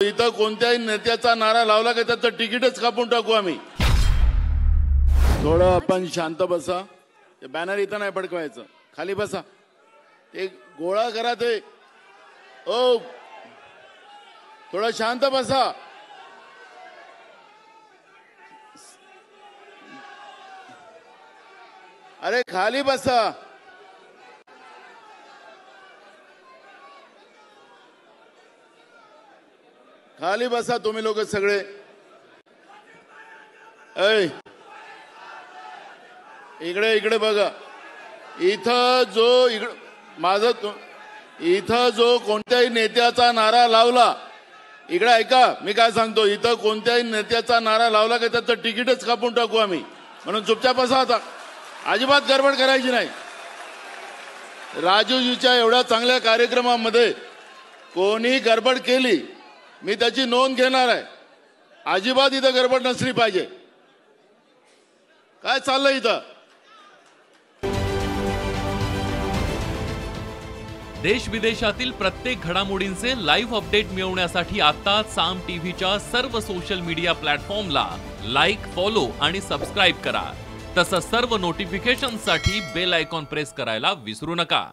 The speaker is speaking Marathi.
इथं कोणत्याही नेत्याचा नारा लावला की त्याचं तिकीटच कापून टाकू आम्ही। थोडं आपण शांत बसा। ते बॅनर इथं नाही पडकवायचं, खाली बसा। ते गोळा करा ते। ओ थोडं शांत बसा। अरे खाली बसा। खाली बसा तुम्ही लोक सगळे। ऐ इकडे इकडे बघा। इथं जो कोणत्याही नेत्याचा नारा लावला, इकडे ऐका मी काय सांगतो, इथं कोणत्याही नेत्याचा नारा लावला की त्याचं तिकीटच कापून टाकू आम्ही। म्हणून चुपचाप बसा आता, अजिबात गडबड करायची नाही। राजूजीच्या एवढ्या चांगल्या कार्यक्रमामध्ये कोणी गडबड केली मी त्याची नोंद घेणार आहे। अजिबात इथं गडबड नसली पाहिजे। काय चाललंय इथं? देश विदेशातील प्रत्येक घडामोडींचे लाईव्ह अपडेट मिळवण्यासाठी आता साम टीव्हीच्या सर्व सोशल मीडिया प्लॅटफॉर्मला लाईक, फॉलो आणि सबस्क्राईब करा। तसंच सर्व नोटिफिकेशनसाठी बेल आयकॉन प्रेस करायला विसरू नका।